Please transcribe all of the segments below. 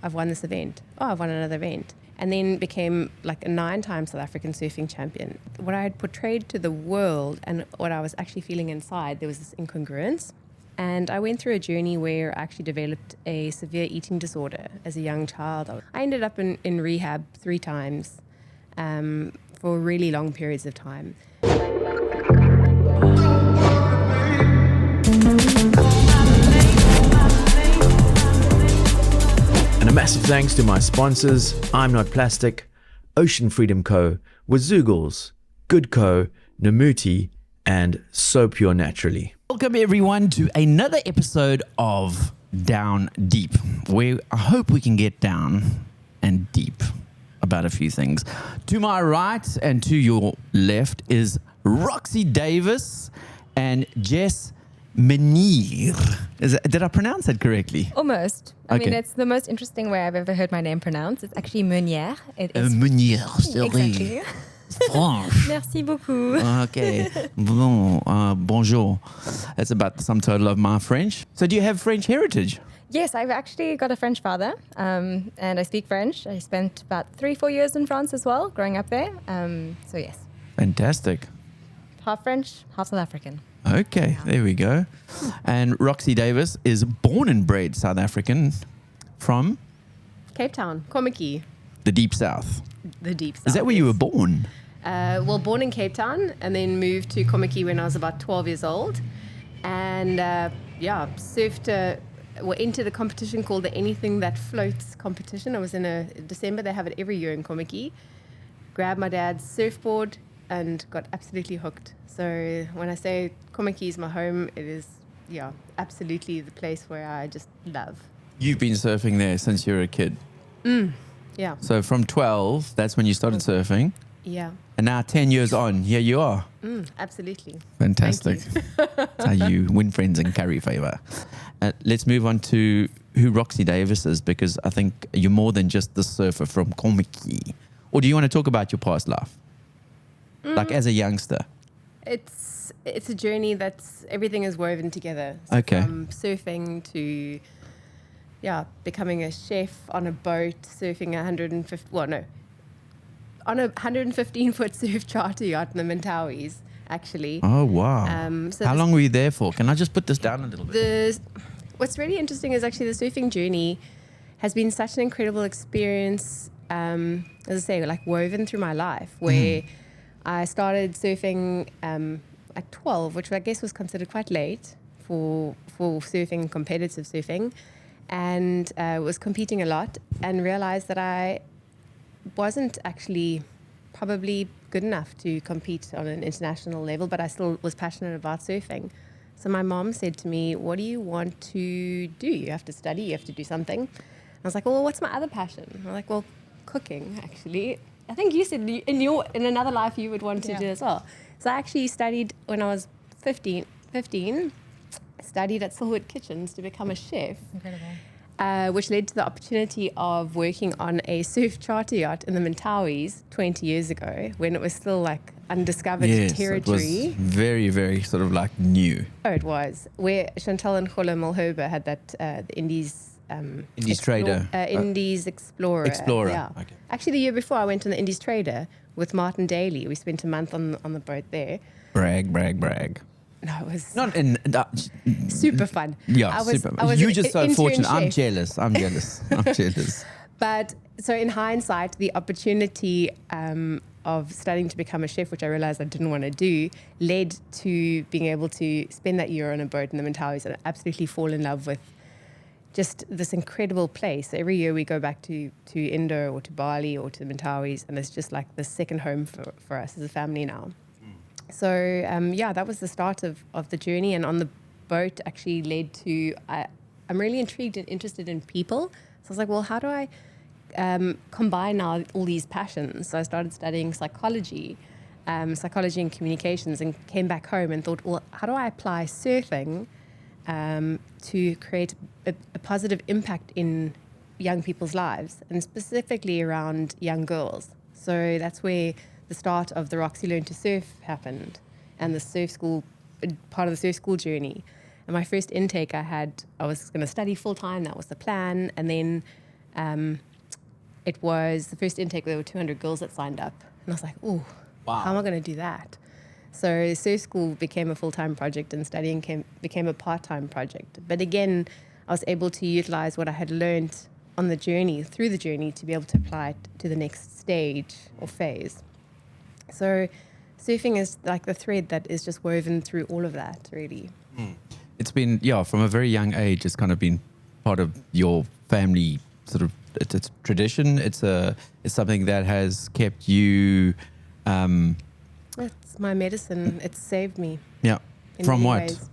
I've won this event. Oh, I've won another event. And then became like a 9-time South African surfing champion. What I had portrayed to the world and what I was actually feeling inside, there was this incongruence. And I went through a journey where I actually developed a severe eating disorder as a young child. I ended up in rehab 3 times for really long periods of time. And a massive thanks to my sponsors, I'm Not Plastic, Ocean Freedom Co., Wazoogles, Good Co., Namuti, and So Pure Naturally. Welcome everyone to another episode of Down Deep, where I hope we can get down and deep about a few things. To my right and to your left is Roxy Davis and Jess Meniere. Did I pronounce that correctly? Almost. I mean, it's the most interesting way I've ever heard my name pronounced. It's actually Meniere. It is Meniere. exactly. Franche. Merci beaucoup. Okay. Bonjour. That's about the sum total of my French. So do you have French heritage? Yes, I've actually got a French father, and I speak French. I spent about 3-4 years in France as well, growing up there. So yes. Fantastic. Half French, half South African. Okay, there we go. And Roxy Davis is born and bred South African from Cape Town, Kommetjie, the Deep South. the deep south. Is that where you were born? Well, born in Cape Town and then moved to Kommetjie when I was about 12 years old. And surfed, into the competition called the Anything That Floats competition. I was in December, they have it every year in Kommetjie. Grabbed my dad's surfboard and got absolutely hooked. So when I say Kommetjie is my home, it is, absolutely the place where I just love. You've been surfing there since you were a kid. Yeah. So from 12, that's when you started surfing. Yeah. And now 10 years on, here you are. Absolutely. Fantastic. That's how you win friends and carry favor. Let's move on to who Roxy Davis is, because I think you're more than just the surfer from Kommetjie. Or do you want to talk about your past life? Like as a youngster? It's a journey that's everything is woven together. So Okay. From surfing to becoming a chef on a boat, surfing on a 115-foot surf charter yacht in the Mentawais, actually. Oh, wow. So How long were you there for? Can I just put this down a little bit? What's really interesting is actually the surfing journey has been such an incredible experience, as I say, like woven through my life, where I started surfing at 12, which I guess was considered quite late for surfing, competitive surfing, and was competing a lot and realized that I wasn't actually probably good enough to compete on an international level, but I still was passionate about surfing. So my mom said to me, what do you want to do? You have to study, you have to do something. I was like, well, what's my other passion? I'm like, well, cooking, actually. I think you said in another life you would want to do as well. So I actually studied when I was 15, studied at Silhouette Kitchens to become a chef. Incredible. Which led to the opportunity of working on a surf charter yacht in the Mentawais 20 years ago, when it was still like undiscovered territory. It was very, very sort of like new. Oh, it was. Where Chantal and Gola Mulhoba had that, the Indies... Indies Trader. Indies Explorer. Yeah. Okay. Actually, the year before, I went on the Indies Trader with Martin Daly. We spent a month on the boat there. Brag, brag, brag. No, it was Not in... super fun. Yeah, super. You're just so intern fortunate. I'm chef. jealous. But so in hindsight, the opportunity of studying to become a chef, which I realized I didn't want to do, led to being able to spend that year on a boat in the Mentawais and absolutely fall in love with just this incredible place. Every year we go back to Indo or to Bali or to the Mentawais, and it's just like the second home for us as a family now. So that was the start of the journey, and on the boat actually led to, I'm really intrigued and interested in people. So I was like, well, how do I combine now all these passions? So I started studying psychology and communications, and came back home and thought, well, how do I apply surfing to create a positive impact in young people's lives, and specifically around young girls? So that's where the start of the Roxy Learn to Surf happened, and the surf school, part of the surf school journey. And my first intake I was going to study full time, that was the plan, and then it was the first intake. There were 200 girls that signed up. And I was like, oh, how am I going to do that? So surf school became a full-time project and studying became a part-time project. But again, I was able to utilize what I had learned on the journey, through the journey, to be able to apply it to the next stage or phase. So surfing is like the thread that is just woven through all of that, really. It's been, from a very young age, it's kind of been part of your family sort of, it's tradition. It's something that has kept you... It's my medicine. It's saved me. Yeah. From what? Ways.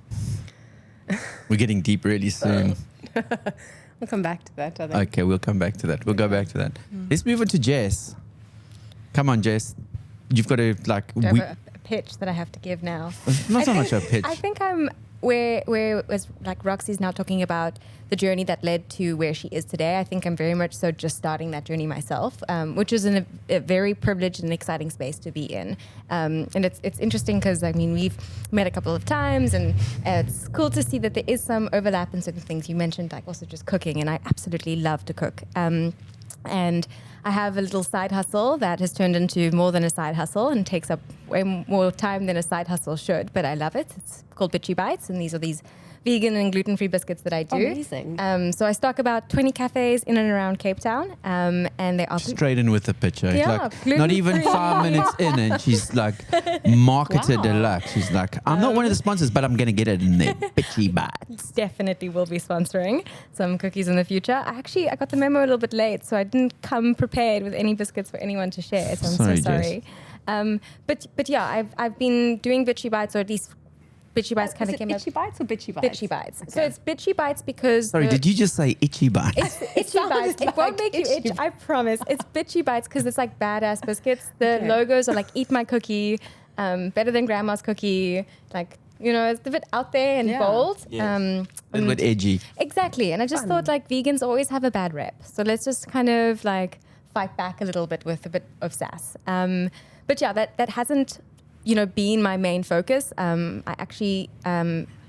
We're getting deep really soon. We'll come back to that, I think. Okay, we'll come back to that. We'll go back to that. Let's move on to Jess. Come on, Jess. You've got to like... Do I have a pitch that I have to give now? Not so much a pitch. I think I'm where as like Roxy's now talking about the journey that led to where she is today. I think I'm very much so just starting that journey myself, which is in a very privileged and exciting space to be in. And it's interesting because, I mean, we've met a couple of times, and it's cool to see that there is some overlap in certain things. You mentioned like also just cooking, and I absolutely love to cook. And I have a little side hustle that has turned into more than a side hustle and takes up way more time than a side hustle should, but I love it. It's called Bitchy Bites, and these are these vegan and gluten-free biscuits that I do. Amazing. So I stock about 20 cafes in and around Cape Town, and they are... Straight in with the picture. Yeah, Like, not even 5 minutes in, and she's like, marketed deluxe. She's like, I'm not one of the sponsors, but I'm going to get it in there. Bitchy Bites. Definitely will be sponsoring some cookies in the future. I got the memo a little bit late, so I didn't come prepared with any biscuits for anyone to share, so I'm so sorry. But yeah, I've been doing Bitchy Bites, or at least Bitchy Bites kind of came up. Itchy Bites or Bitchy Bites? Bitchy Bites. Okay. So it's Bitchy Bites because... Sorry, did you just say itchy bites? It's Itchy Bites. It won't make you itch, I promise. It's Bitchy Bites because it's like badass biscuits. The logos are like Eat My Cookie, better than Grandma's Cookie. Like, you know, it's a bit out there and bold. Yes. A little bit edgy. Exactly. And I just thought like vegans always have a bad rep. So let's just kind of like fight back a little bit with a bit of sass. But yeah, that hasn't, been my main focus. I actually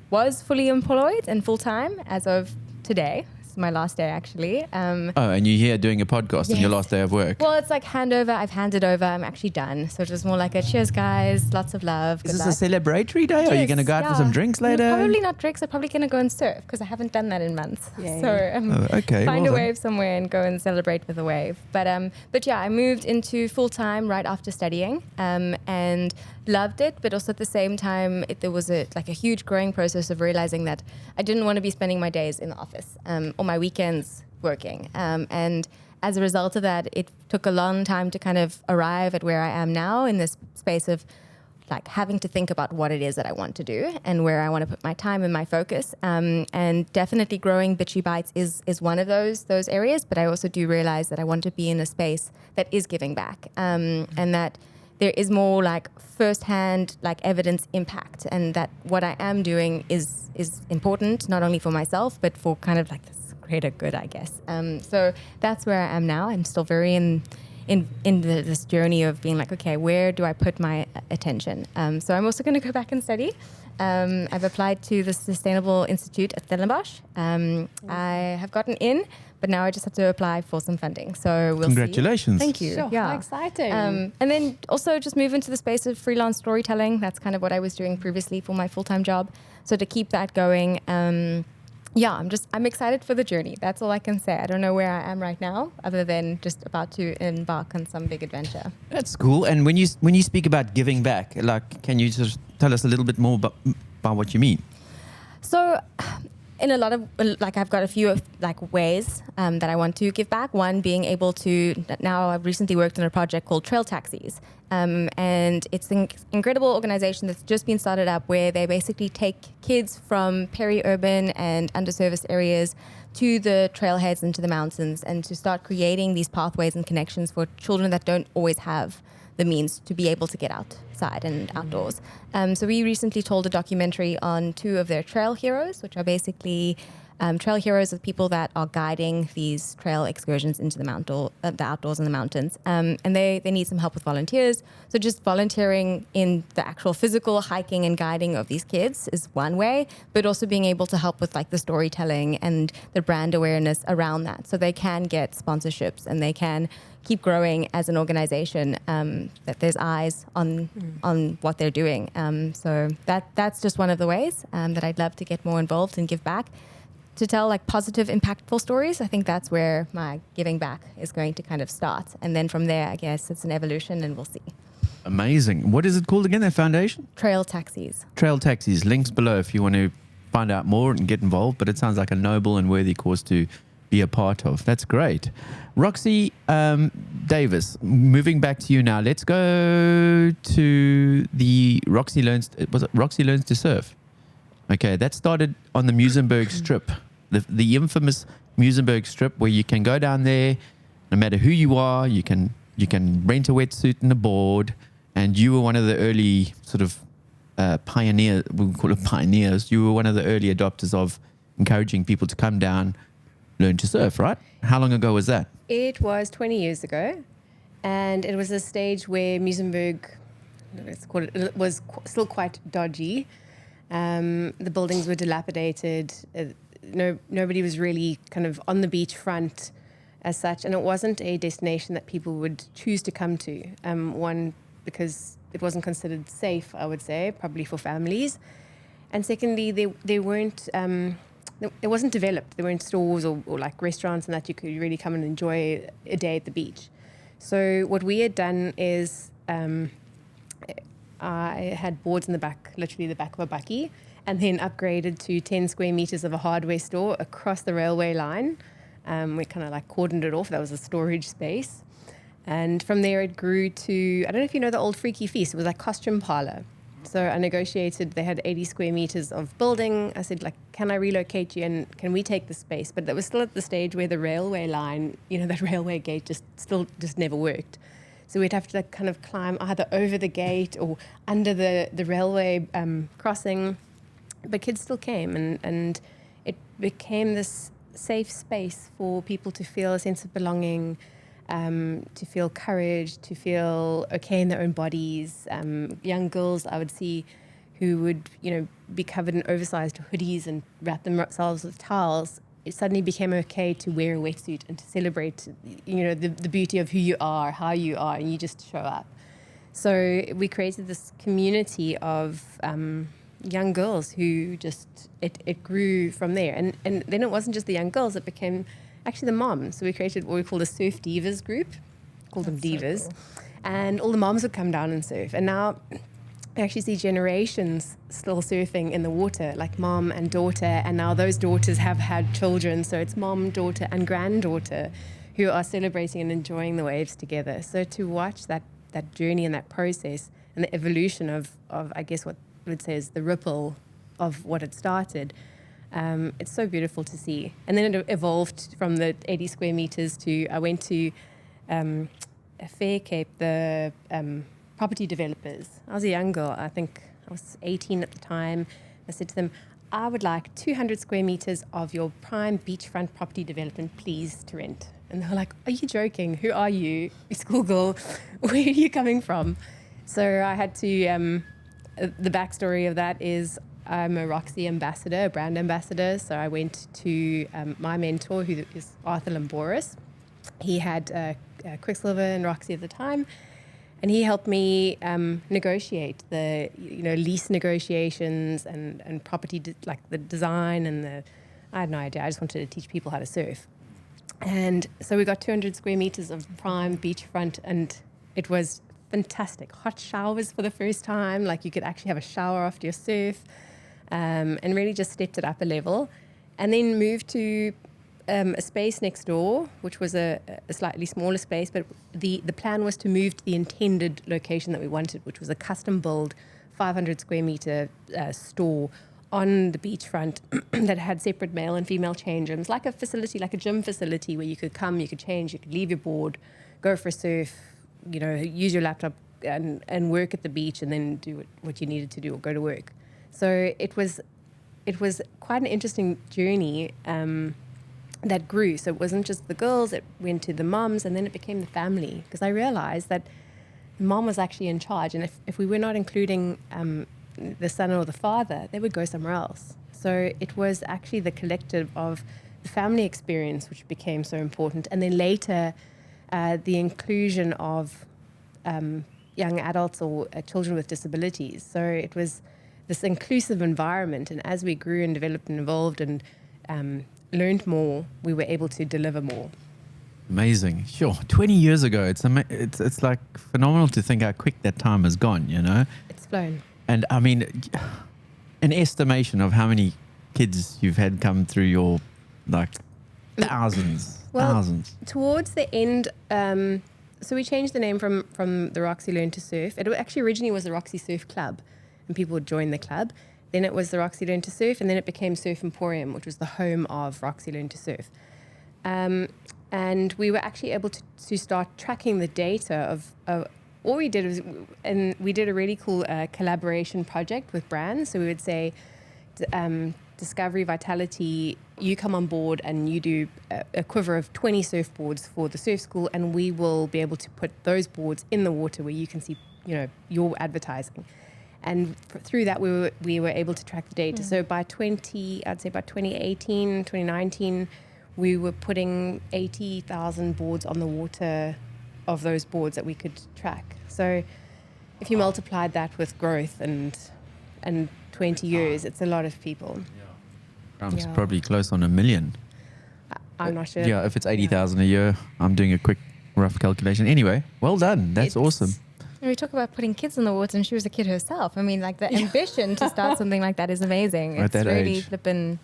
was fully employed and full-time as of today. It's my last day, actually. And you're here doing a podcast on your last day of work. Well, it's like handover. I've handed over. I'm actually done. So it was more like a cheers, guys. Lots of love. Is this a celebratory day? Are you going to go out for some drinks later? Probably not drinks. I'm probably going to go and surf because I haven't done that in months. Yay. So find a wave somewhere and go and celebrate with a wave. But yeah, I moved into full-time right after studying and loved it. But also at the same time, there was a huge growing process of realizing that I didn't want to be spending my days in the office or my weekends working. And as a result of that, it took a long time to kind of arrive at where I am now in this space of like having to think about what it is that I want to do and where I want to put my time and my focus. And definitely growing Bitchy Bites is one of those areas. But I also do realize that I want to be in a space that is giving back and that there is more like firsthand like evidence impact, and that what I am doing is important not only for myself but for kind of like this greater good, I guess. So that's where I am now. I'm still very in this journey of being like, okay, where do I put my attention? So I'm also going to go back and study. I've applied to the Sustainable Institute at Stellenbosch. I have gotten in, but now I just have to apply for some funding. So we'll Congratulations. see. Thank you. Sure, how exciting. And then also just move into the space of freelance storytelling. That's kind of what I was doing previously for my full-time job. So to keep that going, I'm excited for the journey. That's all I can say. I don't know where I am right now, other than just about to embark on some big adventure. That's cool. And when you speak about giving back, like, can you just tell us a little bit more about what you mean? So, in a lot of I've got a few ways that I want to give back. One being able to now I've recently worked on a project called Trail Taxis. And it's an incredible organization that's just been started up where they basically take kids from peri-urban and underserviced areas to the trailheads and to the mountains and to start creating these pathways and connections for children that don't always have the means to be able to get outside and outdoors. So we recently told a documentary on 2 of their trail heroes, which are basically Trail heroes are people that are guiding these trail excursions into the outdoors and the mountains. And they need some help with volunteers. So just volunteering in the actual physical hiking and guiding of these kids is one way, but also being able to help with like the storytelling and the brand awareness around that. So they can get sponsorships and they can keep growing as an organization, that there's eyes on what they're doing. So that's just one of the ways that I'd love to get more involved and give back. To tell like positive, impactful stories, I think that's where my giving back is going to kind of start. And then from there, I guess it's an evolution and we'll see. Amazing. What is it called again, that foundation? Trail Taxis. Trail Taxis. Links below if you want to find out more and get involved. But it sounds like a noble and worthy cause to be a part of. That's great. Roxy Davis, moving back to you now. Let's go to the Roxy Learns to Surf? Okay, that started on the Muizenberg Strip, the infamous Muizenberg Strip, where you can go down there, no matter who you are, you can rent a wetsuit and a board, and you were one of the early sort of pioneers, we'll call it pioneers. You were one of the early adopters of encouraging people to come down, learn to surf, right? How long ago was that? It was 20 years ago, and it was a stage where Muizenberg, it was still quite dodgy. The buildings were dilapidated. Nobody was really kind of on the beachfront as such, and it wasn't a destination that people would choose to come to. One, because it wasn't considered safe, I would say, probably for families, and secondly, they weren't. It wasn't developed. There weren't stores or like restaurants and that you could really come and enjoy a day at the beach. So what we had done is I had boards in the back, literally the back of a bakkie, and then upgraded to 10 square meters of a hardware store across the railway line. We kind of like cordoned it off. That was a storage space. And from there it grew to, I don't know if you know the old Freaky Feast. It was like costume parlor. So I negotiated, they had 80 square meters of building. I said, like, can I relocate you and can we take the space? But that was still at the stage where the railway line, that railway gate just never worked. So we'd have to like kind of climb either over the gate or under the railway crossing. But kids still came and it became this safe space for people to feel a sense of belonging, to feel courage, to feel okay in their own bodies. Young girls I would see who would, be covered in oversized hoodies and wrap themselves with towels. It suddenly became okay to wear a wetsuit and to celebrate, the beauty of who you are, how you are, and you just show up. So we created this community of young girls who it grew from there. And then it wasn't just the young girls, it became actually the moms. So we created what we call the Surf Divas group, called them Divas. So cool. And all the moms would come down and surf. And now I actually see generations still surfing in the water, like mom and daughter, and now those daughters have had children, so it's mom, daughter, and granddaughter who are celebrating and enjoying the waves together. So to watch that journey and that process and the evolution of I guess what I would say is the ripple of what had started, it's so beautiful to see. And then it evolved from the 80 square meters to, I went to Fair Cape, the property developers. I was a young girl. I think I was 18 at the time. I said to them, I would like 200 square meters of your prime beachfront property development, please, to rent. And they were like, are you joking? Who are you? Schoolgirl, where are you coming from? So I had to, the backstory of that is I'm a Roxy ambassador, a brand ambassador. So I went to my mentor, who is Arthur Lamboris. He had Quicksilver and Roxy at the time. And he helped me negotiate the, lease negotiations and property, like the design and I had no idea. I just wanted to teach people how to surf. And so we got 200 square meters of prime beachfront, and it was fantastic. Hot showers for the first time. Like you could actually have a shower after your surf, and really just stepped it up a level. And then moved to a space next door, which was a slightly smaller space, but the plan was to move to the intended location that we wanted, which was a custom build 500 square meter store on the beachfront that had separate male and female change rooms, like a facility, like a gym facility where you could come, you could change, you could leave your board, go for a surf, use your laptop and work at the beach and then do what you needed to do or go to work. So it was it was quite an interesting journey that grew. So it wasn't just the girls, it went to the moms, and then it became the family, because I realized that mom was actually in charge, and if we were not including the son or the father, they would go somewhere else. So it was actually the collective of the family experience which became so important, and then later the inclusion of young adults or children with disabilities. So it was this inclusive environment, and as we grew and developed and evolved and learned more, we were able to deliver more. Amazing. Sure. 20 years ago, it's like phenomenal to think how quick that time has gone, you know? It's flown. And I mean, an estimation of how many kids you've had come through your, like, thousands. Towards the end, so we changed the name from the Roxy Learn to Surf. It actually originally was the Roxy Surf Club, and people would join the club. Then it was the Roxy Learn to Surf, and then it became Surf Emporium, which was the home of Roxy Learn to Surf. And we were actually able to start tracking the data of all we did was, and we did a really cool collaboration project with brands. So we would say, Discovery, Vitality, you come on board and you do a quiver of 20 surfboards for the surf school, and we will be able to put those boards in the water where you can see, your advertising. And through that, we were able to track the data. So by 2018, 2019, we were putting 80,000 boards on the water of those boards that we could track. So if you multiplied that with growth and 20 years, it's a lot of people. It's probably close on 1 million. I'm not sure. Yeah, if it's 80,000 a year, I'm doing a quick rough calculation. Anyway, well done. That's awesome. We talk about putting kids in the water, and she was a kid herself. I mean, like, the ambition to start something like that is amazing. At that really age. flippin'.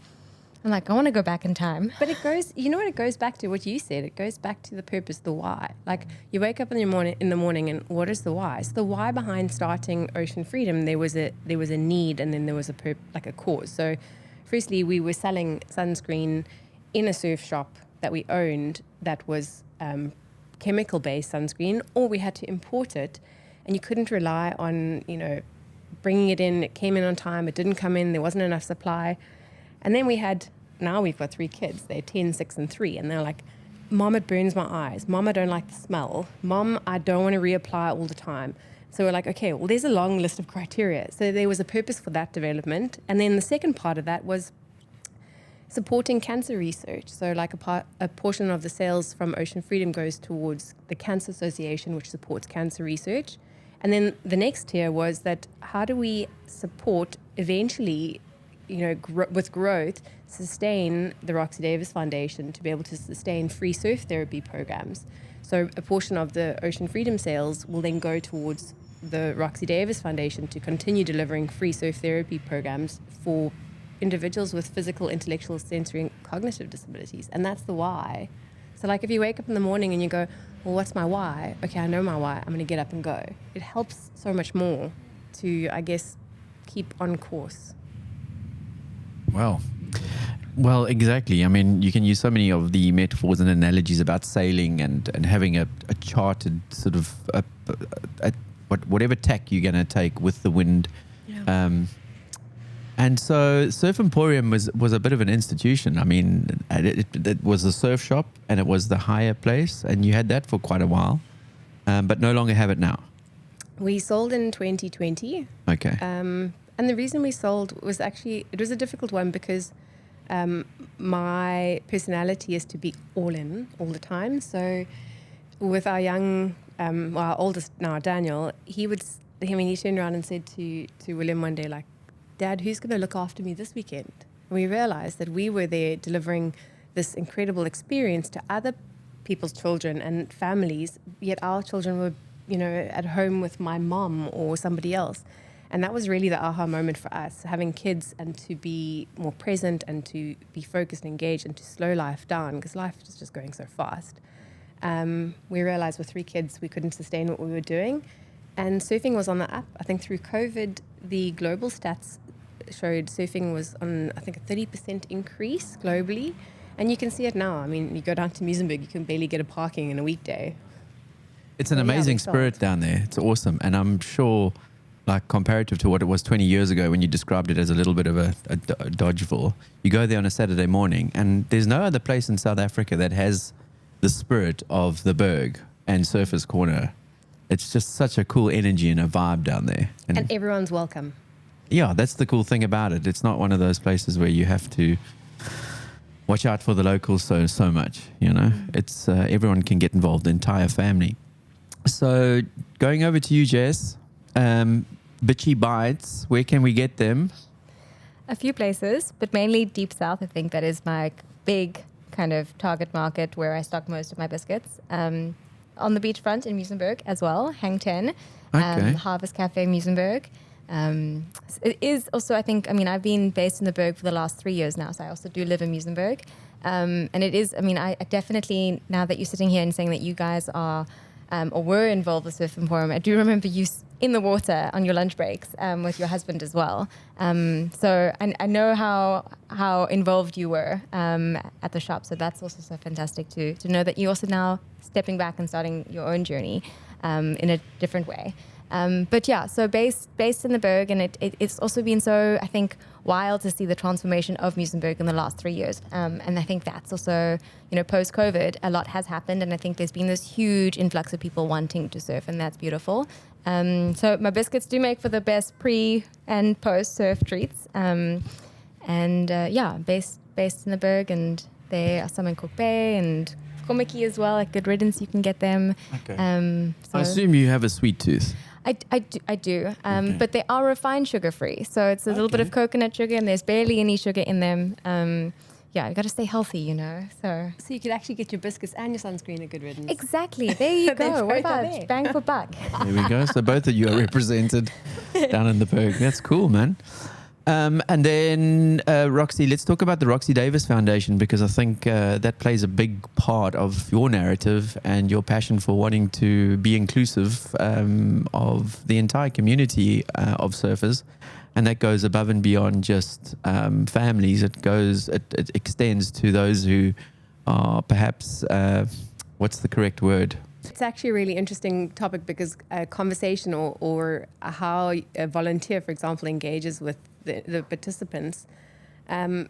I'm like, I want to go back in time. But it goes, it goes back to what you said. It goes back to the purpose, the why. Like, you wake up in the morning, and what is the why? So the why behind starting Ocean Freedom, there was a need, and then there was a cause. So firstly, we were selling sunscreen in a surf shop that we owned that was chemical-based sunscreen, or we had to import it, and you couldn't rely on, bringing it in. It came in on time. It didn't come in. There wasn't enough supply. And then now we've got 3 kids. They're 10, 6, and 3. And they're like, Mom, it burns my eyes. Mom, I don't like the smell. Mom, I don't want to reapply all the time. So we're like, okay, well, there's a long list of criteria. So there was a purpose for that development. And then the second part of that was supporting cancer research. So like a portion of the sales from Ocean Freedom goes towards the Cancer Association, which supports cancer research. And then the next tier was that how do we support eventually, with growth, sustain the Roxy Davis Foundation to be able to sustain free surf therapy programs. So a portion of the Ocean Freedom sales will then go towards the Roxy Davis Foundation to continue delivering free surf therapy programs for individuals with physical, intellectual, sensory, and cognitive disabilities. And that's the why. So like if you wake up in the morning and you go, well, what's my why? Okay, I know my why. I'm going to get up and go. It helps so much more to, I guess, keep on course. Well, exactly. I mean, you can use so many of the metaphors and analogies about sailing and having a charted sort of whatever tack you're going to take with the wind. Yeah. And so Surf Emporium was a bit of an institution. I mean, it was a surf shop and it was the hire place, and you had that for quite a while, but no longer have it now. We sold in 2020. Okay. And the reason we sold was actually, it was a difficult one because my personality is to be all in all the time. So with our our oldest now, Daniel, he turned around and said to William one day, like, Dad, who's going to look after me this weekend? And we realized that we were there delivering this incredible experience to other people's children and families, yet our children were, at home with my mom or somebody else. And that was really the aha moment for us, having kids and to be more present and to be focused and engaged and to slow life down because life is just going so fast. We realized with 3 kids, we couldn't sustain what we were doing. And surfing was on the up. I think through COVID, the global stats showed surfing was on, I think, a 30% increase globally. And you can see it now. I mean, you go down to Muizenberg, you can barely get a parking in a weekday. It's an amazing spirit down there. It's awesome. And I'm sure like comparative to what it was 20 years ago when you described it as a little bit of a dodgeball. You go there on a Saturday morning, and there's no other place in South Africa that has the spirit of the Berg and Surfers Corner. It's just such a cool energy and a vibe down there. And everyone's welcome. Yeah, that's the cool thing about it. It's not one of those places where you have to watch out for the locals so much, you know. It's everyone can get involved, the entire family. So going over to you, Jess, Bitchy Bites, where can we get them? A few places, but mainly deep south. I think that is my big kind of target market where I stock most of my biscuits. On the beachfront in Muizenberg as well, Hang 10, Harvest Cafe Muizenberg. It is also, I think, I mean, I've been based in the Berg for the last 3 years now, so I also do live in Muizenberg. And it is, I mean, I definitely, now that you're sitting here and saying that you guys are or were involved with Surf Emporium, I do remember you in the water on your lunch breaks with your husband as well. So I know how involved you were at the shop. So that's also so fantastic to know that you're also now stepping back and starting your own journey in a different way. But yeah, so based in the Berg, and it's also been so, I think, wild to see the transformation of Muizenberg in the last 3 years. And I think that's also, you know, post-COVID, a lot has happened, and I think there's been this huge influx of people wanting to surf, and that's beautiful. So my biscuits do make for the best pre and post-surf treats. Yeah, based in the Berg, and there are some in Cook Bay and Komiki as well. At Good Riddance, you can get them. Okay. I assume you have a sweet tooth. I do. But they are refined sugar-free. So it's a little bit of coconut sugar, and there's barely any sugar in them. Yeah, you got to stay healthy, you know. So you could actually get your biscuits and your sunscreen at Good Riddance. Exactly. There you go. What about bang for buck? There we go. So both of you are represented down in the Berg. That's cool, man. And then, Roxy, let's talk about the Roxy Davis Foundation, because I think that plays a big part of your narrative and your passion for wanting to be inclusive of the entire community of surfers. And that goes above and beyond just families. It extends to those who are perhaps, what's the correct word? It's actually a really interesting topic, because a conversation or how a volunteer, for example, engages with the participants. You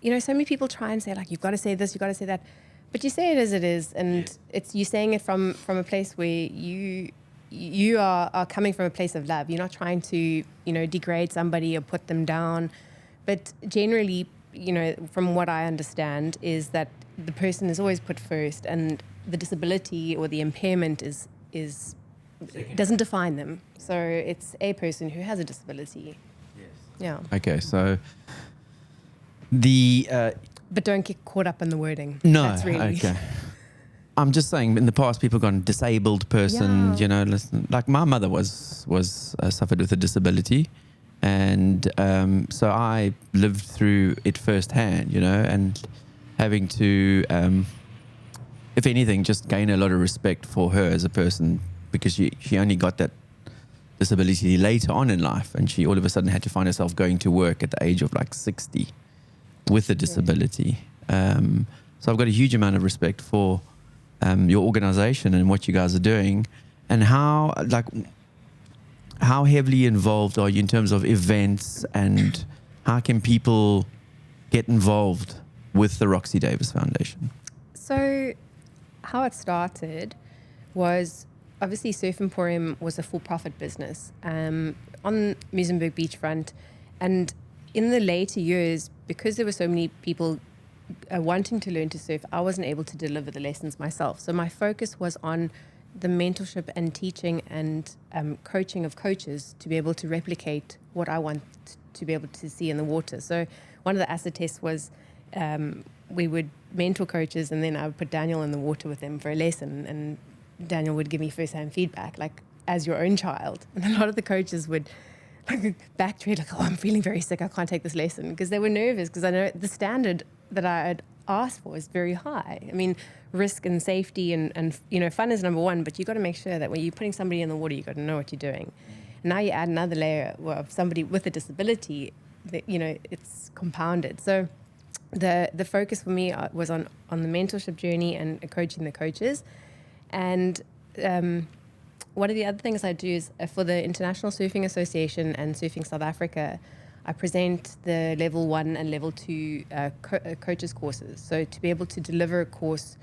know, so many people try and say, like, you've got to say this, you've got to say that. But you say it as it is, and it's you saying it from a place where you are coming from a place of love. You're not trying to, you know, degrade somebody or put them down. But generally, you know, from what I understand, is that the person is always put first, and the disability or the impairment doesn't define them. So it's a person who has a disability. Yes. Yeah. Okay, so but don't get caught up in the wording. No. That's really Okay. I'm just saying, in the past, people have gone disabled person. You know, listen, like my mother was suffered with a disability, and so I lived through it firsthand. You know, and having to, if anything, just gain a lot of respect for her as a person, because she only got that disability later on in life, and she all of a sudden had to find herself going to work at the age of like 60 with a disability. So I've got a huge amount of respect for your organization and what you guys are doing, and how heavily involved are you in terms of events, and how can people get involved with the Roxy Davis Foundation? So how it started was, obviously Surf Emporium was a for-profit business on Muizenberg beachfront, and in the later years, because there were so many people wanting to learn to surf, I wasn't able to deliver the lessons myself. So my focus was on the mentorship and teaching and coaching of coaches to be able to replicate what I want to be able to see in the water. So one of the acid tests was we would mentor coaches, and then I would put Daniel in the water with them for a lesson, and Daniel would give me first-hand feedback, like as your own child. And a lot of the coaches would backtrack, like, oh, I'm feeling very sick, I can't take this lesson, because they were nervous, because I know the standard that I had asked for is very high. I mean, risk and safety and you know, fun is number one, but you got to make sure that when you're putting somebody in the water, you got to know what you're doing. Now you add another layer of somebody with a disability, that, you know, it's compounded. So the focus for me was on the mentorship journey and coaching the coaches. And one of the other things I do is for the International Surfing Association and Surfing South Africa, I present the level 1 and level 2 coaches courses. So to be able to deliver a course,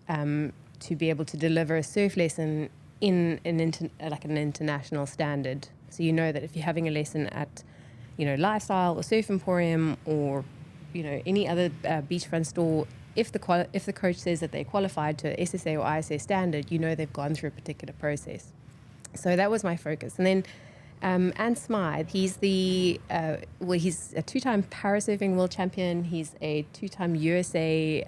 to be able to deliver a surf lesson in an international standard. So you know that if you're having a lesson at, Lifestyle or Surf Emporium or, any other beachfront store, if the coach says that they're qualified to SSA or ISA standard, they've gone through a particular process. So that was my focus. And then Ant Smythe, he's he's a 2-time parasurfing world champion. He's a 2-time USA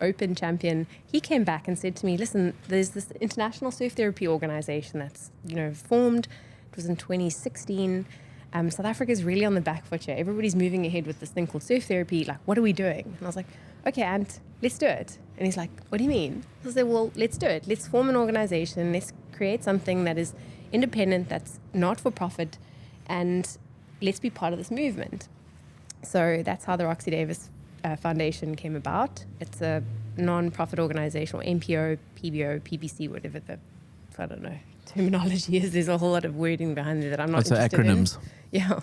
Open champion. He came back and said to me, listen, there's this international surf therapy organization that's, formed. It was in 2016. South Africa is really on the back foot here. Everybody's moving ahead with this thing called surf therapy. Like, what are we doing? And I was like, okay, Ant, let's do it. And he's like, what do you mean? I said, well, let's do it. Let's form an organization. Let's create something that is independent, that's not for profit, and let's be part of this movement. So that's how the Roxy Davis Foundation came about. It's a non-profit organization, or NPO, PBO, PBC, whatever the, I don't know, terminology is. There's a whole lot of wording behind it that I'm not interested acronyms. in. Yeah.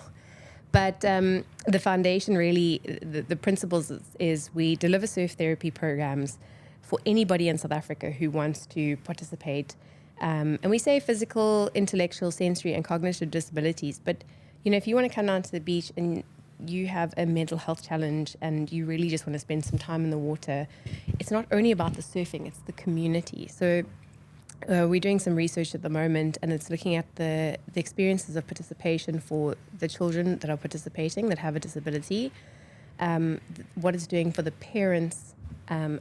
But the foundation really, the principles is we deliver surf therapy programs for anybody in South Africa who wants to participate. And we say physical, intellectual, sensory, and cognitive disabilities. But, if you want to come down to the beach and you have a mental health challenge and you really just want to spend some time in the water, it's not only about the surfing, it's the community. So we're doing some research at the moment, and it's looking at the experiences of participation for the children that are participating that have a disability, what it's doing for the parents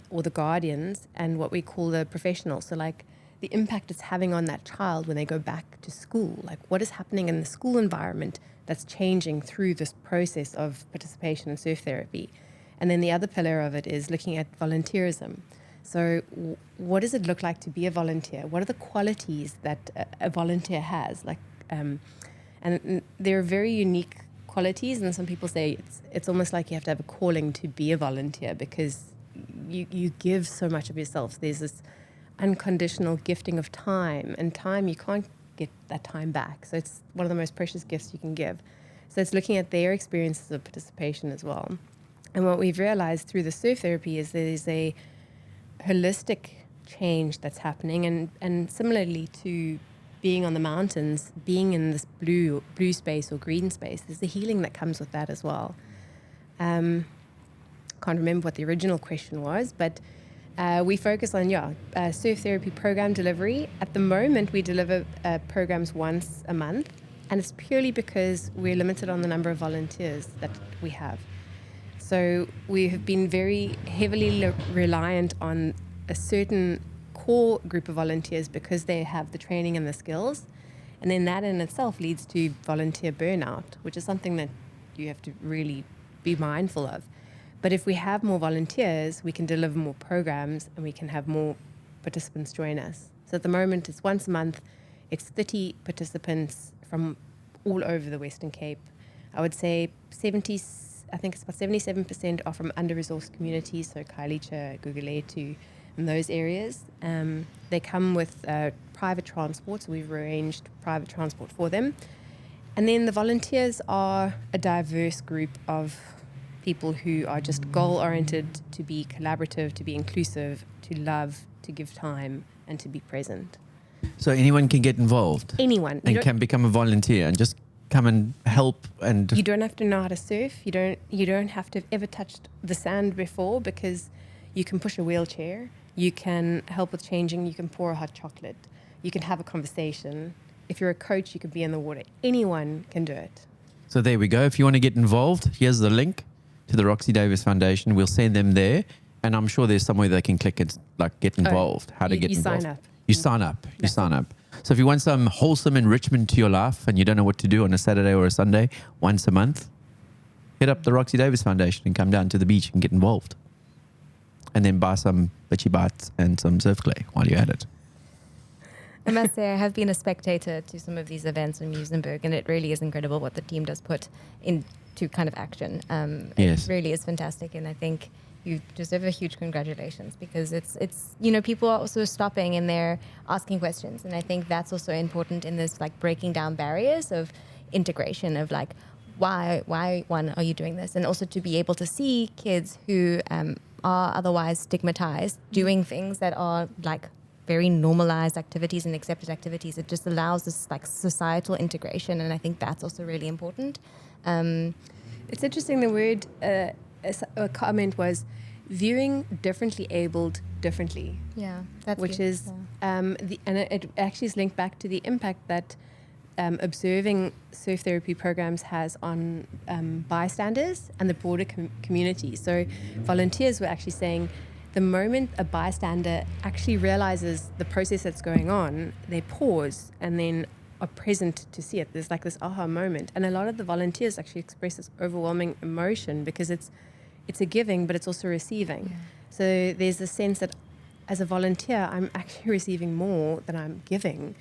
or the guardians, and what we call the professionals. So like the impact it's having on that child when they go back to school, like what is happening in the school environment that's changing through this process of participation in surf therapy. And then the other pillar of it is looking at volunteerism. So what does it look like to be a volunteer? What are the qualities that a volunteer has? And there are very unique qualities, and some people say it's almost like you have to have a calling to be a volunteer, because you give so much of yourself. There's this unconditional gifting of time, and time, you can't get that time back. So it's one of the most precious gifts you can give. So it's looking at their experiences of participation as well. And what we've realized through the surf therapy is there's a holistic change that's happening, and similarly to being on the mountains, being in this blue space or green space, there's a healing that comes with that as well. Can't remember what the original question was, but we focus on surf therapy program delivery. At the moment, we deliver programs once a month, and it's purely because we're limited on the number of volunteers that we have. So we have been very heavily reliant on a certain core group of volunteers because they have the training and the skills. And then that in itself leads to volunteer burnout, which is something that you have to really be mindful of. But if we have more volunteers, we can deliver more programs and we can have more participants join us. So at the moment, it's once a month. It's 30 participants from all over the Western Cape. I would say 77% are from under-resourced communities, so Khayelitsha, Gugulethu, in those areas. They come with private transport, so we've arranged private transport for them. And then the volunteers are a diverse group of people who are just goal-oriented, to be collaborative, to be inclusive, to love, to give time, and to be present. So anyone can get involved? Anyone. And can become a volunteer and just come and help. And you don't have to know how to surf. You don't have to have ever touched the sand before, because you can push a wheelchair, you can help with changing, you can pour a hot chocolate, you can have a conversation. If you're a coach, you can be in the water. Anyone can do it. So there we go. If you want to get involved, here's the link to the Roxy Davis Foundation. We'll send them there, and I'm sure there's somewhere they can click and get involved. How to get involved? You sign up. You sign up. So if you want some wholesome enrichment to your life and you don't know what to do on a Saturday or a Sunday once a month, hit up the Roxy Davis Foundation and come down to the beach and get involved. And then buy some bitchy bites and some surf clay while you're at it. I must say, I have been a spectator to some of these events in Muizenberg, and it really is incredible what the team does put into kind of action. Yes. It really is fantastic, and I think you deserve a huge congratulations, because it's people are also stopping and they're asking questions, and I think that's also important in this like breaking down barriers of integration of like why one are you doing this, and also to be able to see kids who are otherwise stigmatized doing things that are like very normalized activities and accepted activities. It just allows this like societal integration, and I think that's also really important. It's interesting, the word a comment was viewing differently abled differently. Yeah, that's which is and it actually is linked back to the impact that observing surf therapy programs has on bystanders and the broader community. So volunteers were actually saying the moment a bystander actually realizes the process that's going on, they pause and then are present to see it. There's like this aha moment, and a lot of the volunteers actually express this overwhelming emotion because it's a giving, but it's also receiving. Yeah. So there's a sense that as a volunteer, I'm actually receiving more than I'm giving,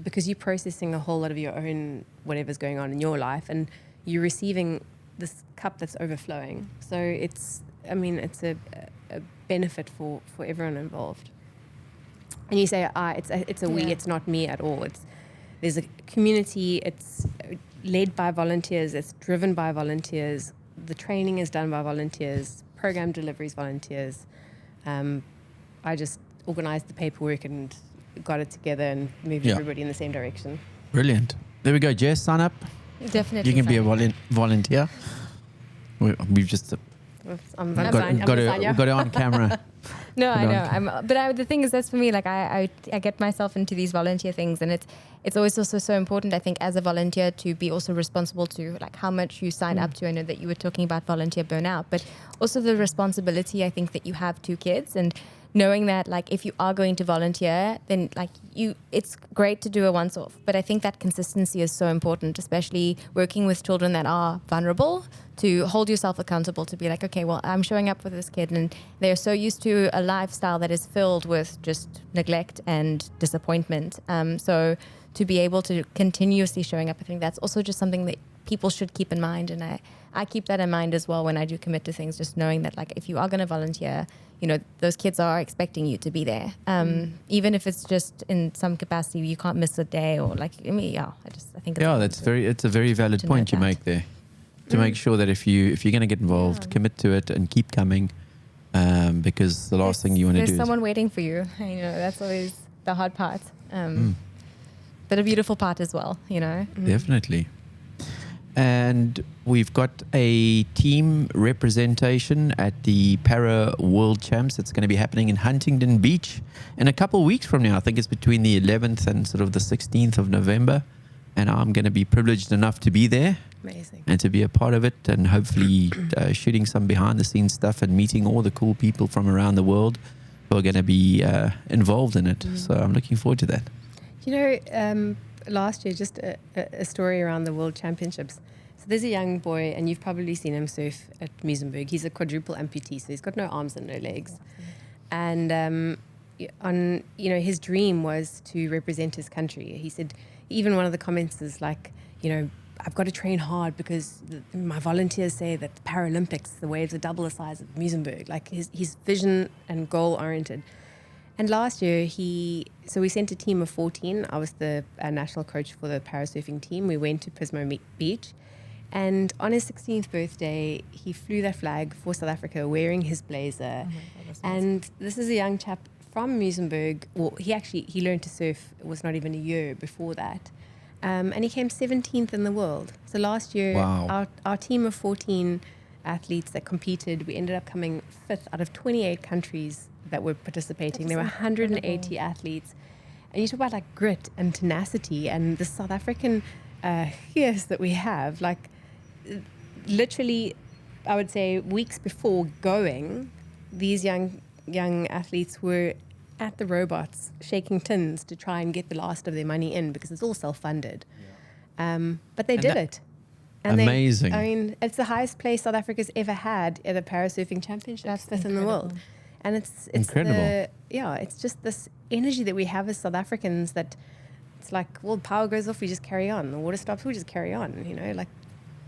because you're processing a whole lot of your own whatever's going on in your life, and you're receiving this cup that's overflowing. So it's a benefit for everyone involved. And you say, it's a we, it's not me at all. There's a community, it's led by volunteers, it's driven by volunteers, the training is done by volunteers, program deliveries volunteers. I just organized the paperwork and got it together and moved everybody in the same direction. Brilliant. There we go. Jess, sign up. Definitely. You can be a volunteer. We've just got it on camera. No, I know. But the thing is, that's for me. Like I get myself into these volunteer things, and it's always also so important, I think, as a volunteer to be also responsible to like how much you sign up to. I know that you were talking about volunteer burnout, but also the responsibility I think that you have to kids, and knowing that like if you are going to volunteer, then like it's great to do a once off, but I think that consistency is so important, especially working with children that are vulnerable, to hold yourself accountable, to be like, okay, well, I'm showing up for this kid and they're so used to a lifestyle that is filled with just neglect and disappointment. So to be able to continuously showing up, I think that's also just something that people should keep in mind, and I keep that in mind as well when I do commit to things, just knowing that like if you are going to volunteer, those kids are expecting you to be there, even if it's just in some capacity. You can't miss a day, or like I think it's a very valid point you make there, to make sure that if you're going to get involved, commit to it and keep coming, because the last thing you want to do there's someone waiting for you. That's always the hard part, but a beautiful part as well. Definitely. And we've got a team representation at the Para World Champs. It's going to be happening in Huntington Beach in a couple of weeks from now. I think it's between the 11th and sort of the 16th of November. And I'm going to be privileged enough to be there. Amazing. And to be a part of it, and hopefully shooting some behind the scenes stuff and meeting all the cool people from around the world who are going to be involved in it. So I'm looking forward to that. Last year, just a story around the World Championships. So there's a young boy, and you've probably seen him surf at Muizenberg. He's a quadruple amputee, so he's got no arms and no legs. And his dream was to represent his country. He said, even one of the comments is like, I've got to train hard because my volunteers say that the Paralympics, the waves are double the size of Muizenberg. Like his vision and goal oriented. And last year, we sent a team of 14. I was the national coach for the parasurfing team. We went to Pismo Beach. And on his 16th birthday, he flew that flag for South Africa wearing his blazer. And this is a young chap from Muizenberg. Well, he learned to surf. It was not even a year before that. And he came 17th in the world. So last year, our team of 14 athletes that competed, we ended up coming 5th out of 28 countries that were participating. There were 180 athletes. And you talk about like grit and tenacity and the South African fears that we have. Like literally, I would say weeks before going, these young athletes were at the robots shaking tins to try and get the last of their money in, because it's all self-funded. But they did it. And amazing. It's the highest place South Africa's ever had at a parasurfing championship. That's 5th in the world. And it's incredible. It's just this energy that we have as South Africans that it's like, well, power goes off, we just carry on. The water stops, we just carry on. Like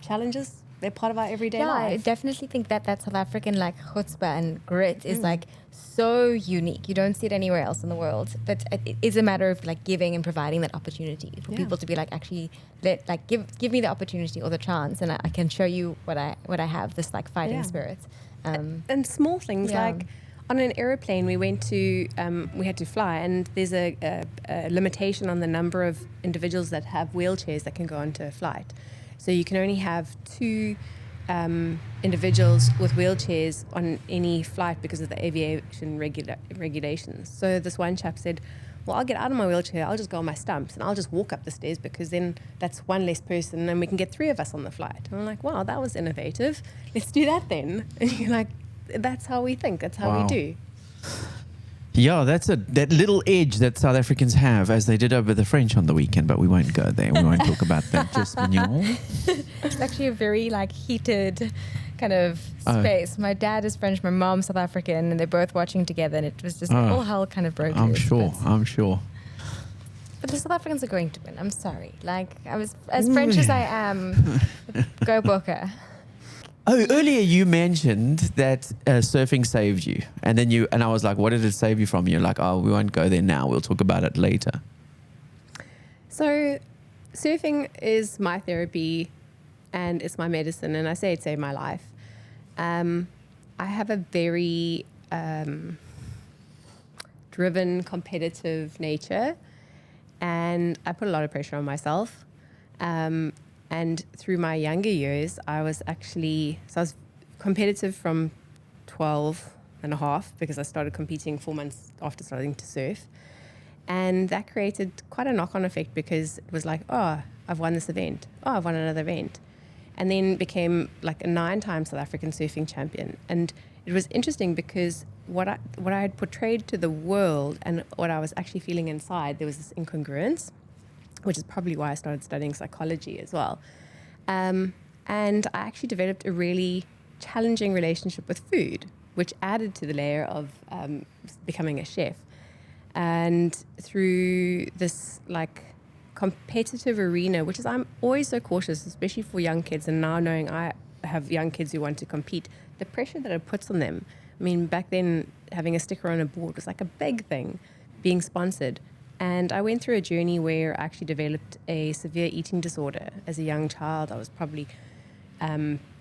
challenges, they're part of our everyday Yeah, life. I definitely think that South African like chutzpah and grit is like so unique. You don't see it anywhere else in the world. But it is a matter of like giving and providing that opportunity for people to be like, actually, give me the opportunity or the chance, and I can show you what I have. This like fighting spirit. And small things like on an aeroplane, we had to fly, and there's a limitation on the number of individuals that have wheelchairs that can go onto a flight. So you can only have 2 individuals with wheelchairs on any flight because of the aviation regulations. So this one chap said, well, I'll get out of my wheelchair, I'll just go on my stumps and I'll just walk up the stairs, because then that's one less person and we can get 3 of us on the flight. And I'm like, wow, that was innovative. Let's do that then. And you're like, that's how we think, that's how we do. Yeah, that's that little edge that South Africans have, as they did over the French on the weekend, but we won't go there. We won't talk about that. Just Meniere. It's actually a very like heated kind of space. My dad is French, my mom's South African, and they're both watching together, and it was just all hell kind of broke I'm loose. sure. But the South Africans are going to win. I'm sorry. Like, I was as French as I am. Go Boca. Oh, earlier you mentioned that surfing saved you, and then I was like, what did it save you from? You're like, oh, we won't go there now. We'll talk about it later. So surfing is my therapy and it's my medicine, and I say it saved my life. I have a very driven, competitive nature, and I put a lot of pressure on myself. And through my younger years, I was competitive from 12 and a half, because I started competing 4 months after starting to surf. And that created quite a knock-on effect, because it was like, oh, I've won this event. Oh, I've won another event. And then became like a 9-time South African surfing champion. And it was interesting because what I had portrayed to the world and what I was actually feeling inside, there was this incongruence, which is probably why I started studying psychology as well. And I actually developed a really challenging relationship with food, which added to the layer of becoming a chef. And through this like competitive arena, which is, I'm always so cautious, especially for young kids, and now knowing I have young kids who want to compete, the pressure that it puts on them. I mean, back then, having a sticker on a board was like a big thing, being sponsored. And I went through a journey where I actually developed a severe eating disorder as a young child. I was probably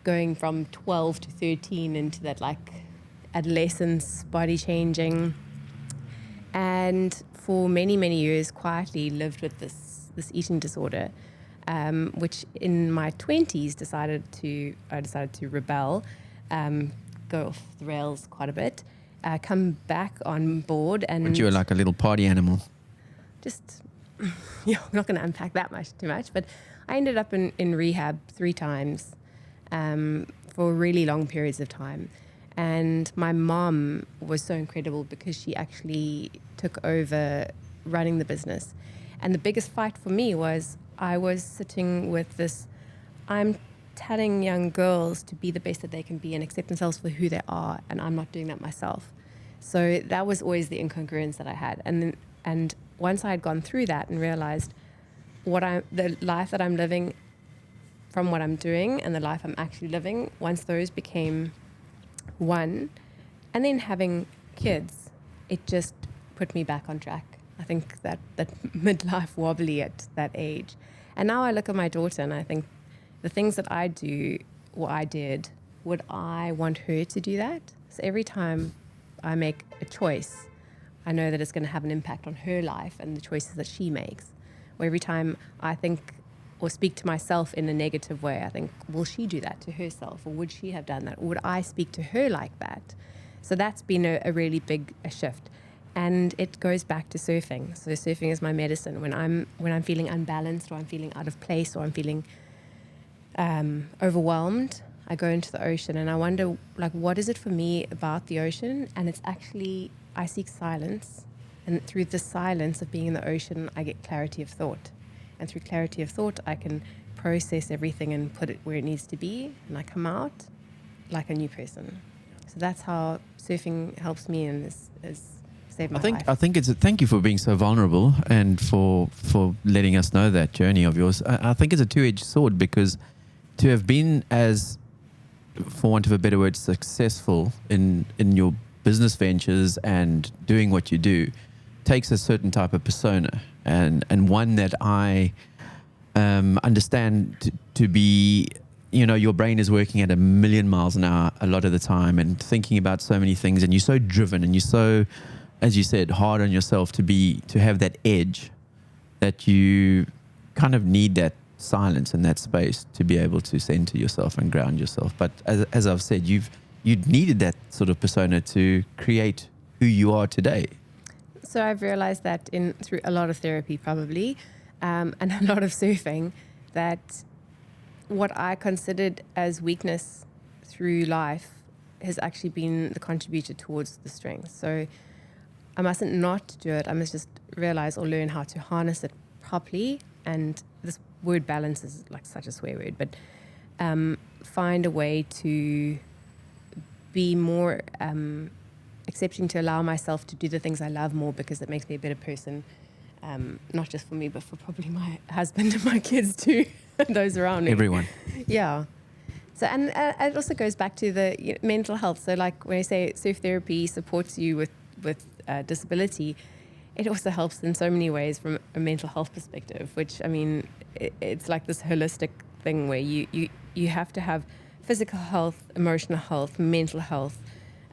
going from 12 to 13 into that like adolescence, body changing. And for many, many years, quietly lived with this eating disorder, which in my 20s I decided to rebel, go off the rails quite a bit, come back on board. And but you were like a little party animal. Just, I'm not going to unpack that too much, but I ended up in rehab 3 times for really long periods of time. And my mom was so incredible because she actually took over running the business. And the biggest fight for me was I was sitting with this, I'm telling young girls to be the best that they can be and accept themselves for who they are, and I'm not doing that myself. So that was always the incongruence that I had. And once I had gone through that and realized the life that I'm living from what I'm doing and the life I'm actually living, once those became one, and then having kids, it just put me back on track. I think that midlife wobbly at that age. And now I look at my daughter and I think the things that I do or I did, would I want her to do that? So every time I make a choice, I know that it's going to have an impact on her life and the choices that she makes. Or every time I think or speak to myself in a negative way, I think, will she do that to herself? Or would she have done that? Or would I speak to her like that? So that's been a really big shift. And it goes back to surfing. So surfing is my medicine. When I'm feeling unbalanced, or I'm feeling out of place, or I'm feeling overwhelmed, I go into the ocean and I wonder, like, what is it for me about the ocean? And it's actually, I seek silence. And through the silence of being in the ocean, I get clarity of thought. And through clarity of thought, I can process everything and put it where it needs to be. And I come out like a new person. So that's how surfing helps me and is saved my life. I think thank you for being so vulnerable and for letting us know that journey of yours. I think it's a two-edged sword, because to have been as, for want of a better word, successful in your business ventures and doing what you do takes a certain type of persona, and one that I understand to be, you know, your brain is working at 1,000,000 miles an hour a lot of the time and thinking about so many things, and you're so driven and you're so, as you said, hard on yourself to have that edge that you kind of need that silence and that space to be able to center yourself and ground yourself. But as I've said, you needed that sort of persona to create who you are today. So I've realized that through a lot of therapy probably, and a lot of surfing, that what I considered as weakness through life has actually been the contributor towards the strength. So I mustn't not do it. I must just realize or learn how to harness it properly. And this word balance is like such a swear word, but find a way to be more accepting, to allow myself to do the things I love more, because it makes me a better person, not just for me, but for probably my husband and my kids too, and those around me. Everyone. Yeah. So, and it also goes back to the mental health. So like when I say surf therapy supports you with disability, it also helps in so many ways from a mental health perspective, which, I mean, it's like this holistic thing where you have to have physical health, emotional health, mental health,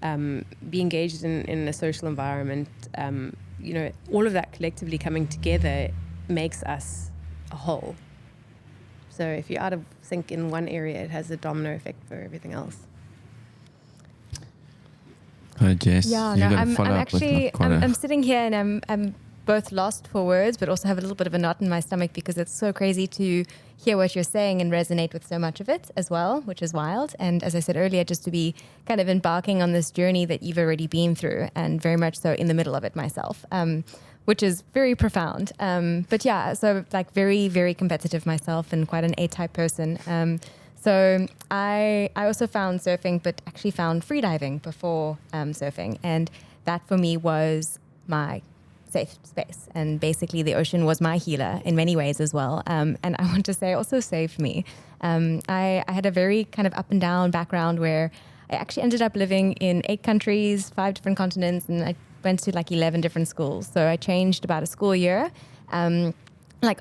be engaged in a social environment. You know, all of that collectively coming together makes us a whole. So if you're out of sync in one area, it has a domino effect for everything else. Jess, yeah, no, I'm sitting here and I'm both lost for words, but also have a little bit of a knot in my stomach, because it's so crazy to hear what you're saying and resonate with so much of it as well, which is wild. And as I said earlier, just to be kind of embarking on this journey that you've already been through, and very much so in the middle of it myself, which is very profound. But yeah, so like very, very competitive myself and quite an A-type person. So I also found surfing, but actually found freediving before surfing. And that for me was my safe space. And basically the ocean was my healer in many ways as well. And I want to say also saved me. I had a very kind of up and down background where I actually ended up living in 8 countries, 5 different continents, and I went to like 11 different schools. So I changed about a school year. Like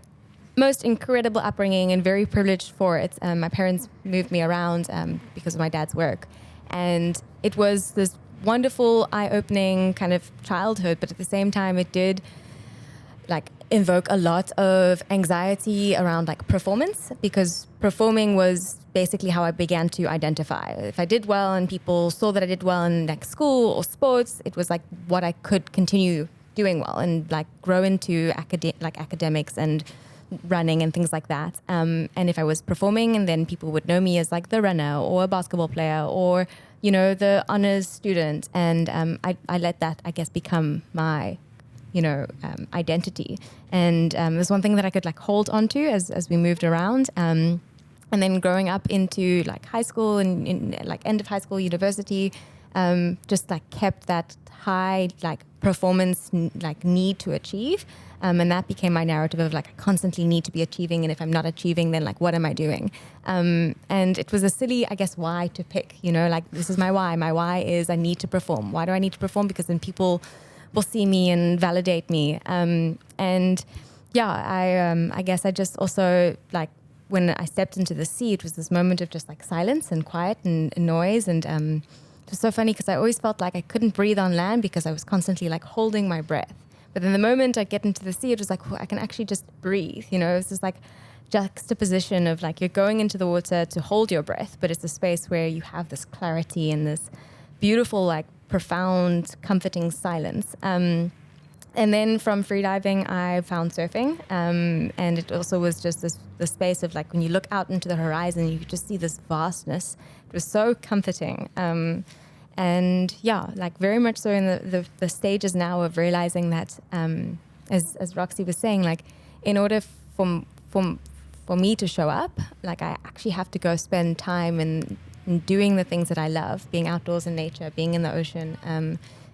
most incredible upbringing and very privileged for it. My parents moved me around because of my dad's work. And it was this wonderful, eye-opening kind of childhood, but at the same time it did like invoke a lot of anxiety around like performance, because performing was basically how I began to identify. If I did well and people saw that I did well in like school or sports, it was like what I could continue doing well and like grow into academics and running and things like that. And if I was performing, and then people would know me as like the runner or a basketball player or, you know, the honors student. And I let that, I guess, become my, you know, identity. And it was one thing that I could like hold on to as we moved around. And then growing up into like high school and in like end of high school, university, just like kept that high like performance like need to achieve. And that became my narrative of like I constantly need to be achieving, and if I'm not achieving, then like what am I doing? And it was a silly, I guess, why to pick, you know, like this is my why. My why is I need to perform. Why do I need to perform? Because then people will see me and validate me. And yeah, I guess I just also like when I stepped into the sea, it was this moment of just like silence and quiet and noise. And it was so funny because I always felt like I couldn't breathe on land because I was constantly like holding my breath. But then the moment I get into the sea, it was like, I can actually just breathe. You know, it's just like juxtaposition of like you're going into the water to hold your breath, but it's a space where you have this clarity and this beautiful, like profound, comforting silence. And then from freediving, I found surfing. And it also was just the space of like when you look out into the horizon, you just see this vastness. It was so comforting. And yeah, like very much so in the stages now of realizing that, as Roxy was saying, like in order for me to show up, like I actually have to go spend time in doing the things that I love, being outdoors in nature, being in the ocean.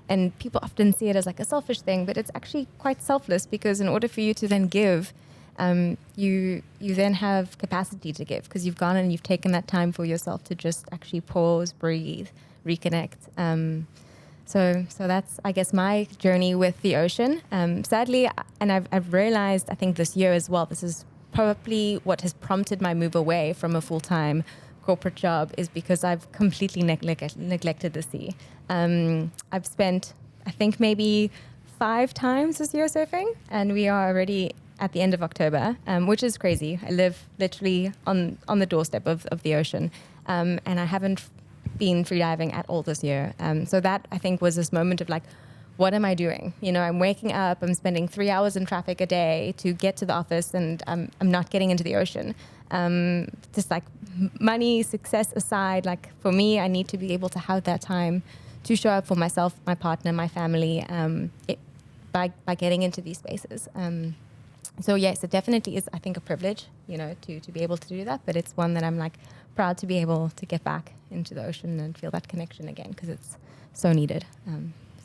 And people often see it as like a selfish thing, but it's actually quite selfless, because in order for you to then give, you then have capacity to give because you've gone and you've taken that time for yourself to just actually pause, breathe, reconnect. So that's, I guess, my journey with the ocean. Sadly, and I've realized, I think this year as well, this is probably what has prompted my move away from a full-time corporate job is because I've completely neglected the sea. I've spent, I think, maybe 5 times this year surfing, and we are already at the end of October, which is crazy. I live literally on the doorstep of the ocean, and I haven't been freediving at all this year. So that, I think, was this moment of like, what am I doing? You know, I'm waking up, I'm spending 3 hours in traffic a day to get to the office, and I'm not getting into the ocean. Just like money, success aside, like for me, I need to be able to have that time to show up for myself, my partner, my family, by getting into these spaces. So yes, it definitely is, I think, a privilege, you know, to be able to do that. But it's one that I'm like proud to be able to get back into the ocean and feel that connection again because it's so needed.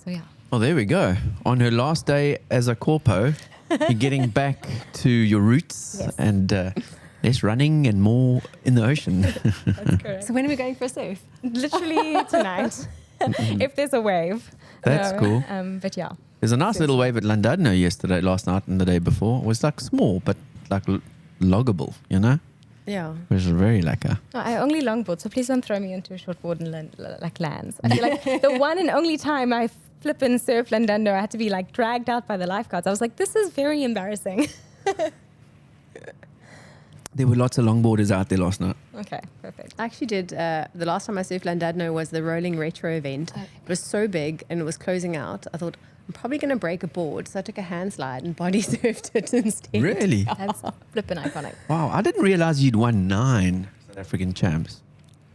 So yeah. Well, there we go. On her last day as a corpo, you're getting back to your roots. Yes. And less running and more in the ocean. That's correct. So when are we going for a surf? Literally tonight, if there's a wave. That's cool. But yeah. There's a nice little wave at Llandudno last night and the day before. It was like small, but like loggable, you know? Yeah. Which is very lekker. No, I only longboard, so please don't throw me into a shortboard and lands. I feel like the one and only time I flip and surf Llandudno, I had to be like dragged out by the lifeguards. I was like, this is very embarrassing. There were lots of longboarders out there last night. Okay, perfect. I actually did, the last time I surfed Llandudno was the Rolling Retro event. Okay. It was so big and it was closing out. I thought, I'm probably going to break a board. So I took a hand slide and body surfed it instead. Really? That's flipping iconic. Wow, I didn't realize you'd won 9 South African champs.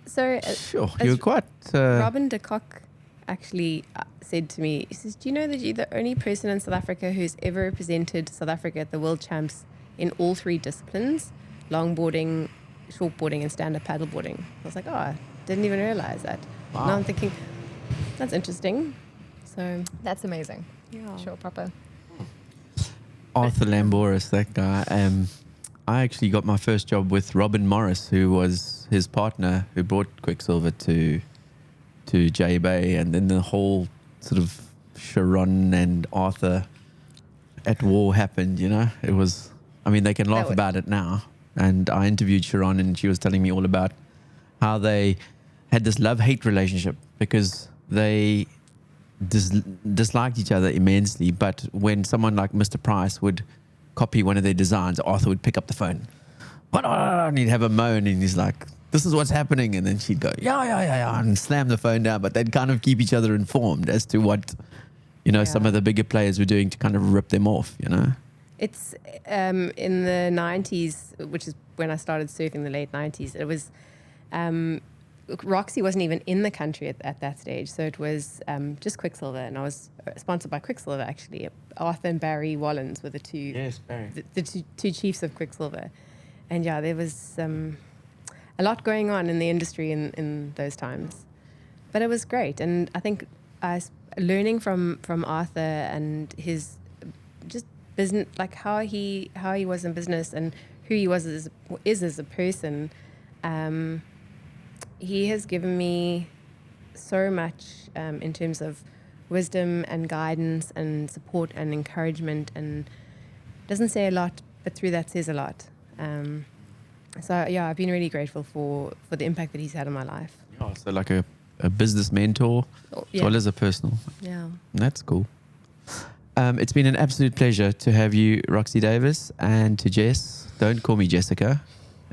So Sure, you were quite... Robin de Kock actually said to me, he says, do you know that you're the only person in South Africa who's ever represented South Africa at the World Champs in all 3 disciplines? Longboarding, shortboarding, and stand-up paddleboarding. I was like, oh, I didn't even realize that. Wow. Now I'm thinking, that's interesting. So, That's amazing. yeah. Sure, proper. Arthur Lamboris, that guy. I actually got my first job with Robin Morris, who was his partner, who brought Quicksilver to J Bay, and then the whole sort of Sharon and Arthur at war happened. You know, it was. I mean, they can laugh about it now. And I interviewed Sharon, and she was telling me all about how they had this love-hate relationship because they disliked each other immensely. But when someone like Mr. Price would copy one of their designs, Arthur would pick up the phone. And he'd have a moan, and he's like, this is what's happening. And then she'd go, yeah, and slam the phone down. But they'd kind of keep each other informed as to what, you know, some of the bigger players were doing to kind of rip them off, you know? It's in the 90s, which is when I started surfing, the late 90s. It was, Roxy wasn't even in the country at that stage. So it was just Quicksilver. And I was sponsored by Quicksilver, actually. Arthur and Barry Wallens were the two, Yes, Barry. the two chiefs of Quicksilver. And yeah, there was a lot going on in the industry in those times. But it was great. And I think learning from Arthur and his just business, like how he was in business and who he was as a person, he has given me so much in terms of wisdom and guidance and support and encouragement, and doesn't say a lot, but through that says a lot. So yeah, I've been really grateful for the impact that he's had on my life. Yeah, so like a business mentor as well as a personal. Yeah. That's cool. It's been an absolute pleasure to have you, Roxy Davis, and to Jess. Don't call me Jessica,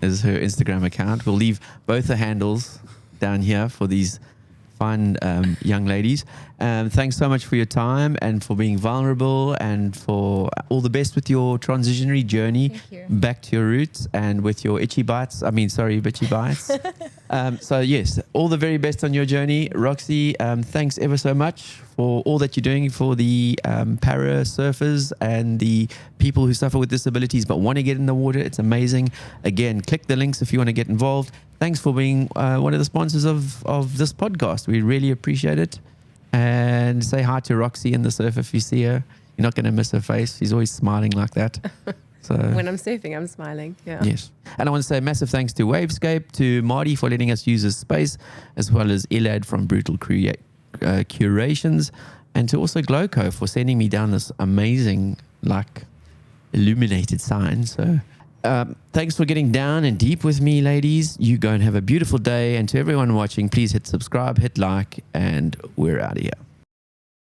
is her Instagram account. We'll leave both the handles down here for these fun young ladies. Thanks so much for your time and for being vulnerable, and for all the best with your transitionary journey. Thank you. Back to your roots and with your bitchy bites. So yes, all the very best on your journey. Roxy, thanks ever so much for all that you're doing for the para surfers and the people who suffer with disabilities but want to get in the water. It's amazing. Again, click the links if you want to get involved. Thanks for being one of the sponsors of this podcast. We really appreciate it. And say hi to Roxy in the surf if you see her. You're not going to miss her face. She's always smiling like that. So When I'm surfing, I'm smiling. Yeah. yes. And I want to say a massive thanks to Wavescape, to Marty for letting us use his space, as well as Elad from Brutal Curations, and to also Glowco for sending me down this amazing, like, illuminated sign. So thanks for getting down and deep with me, ladies. You go and have a beautiful day. And to everyone watching, please hit subscribe, hit like, and we're out of here.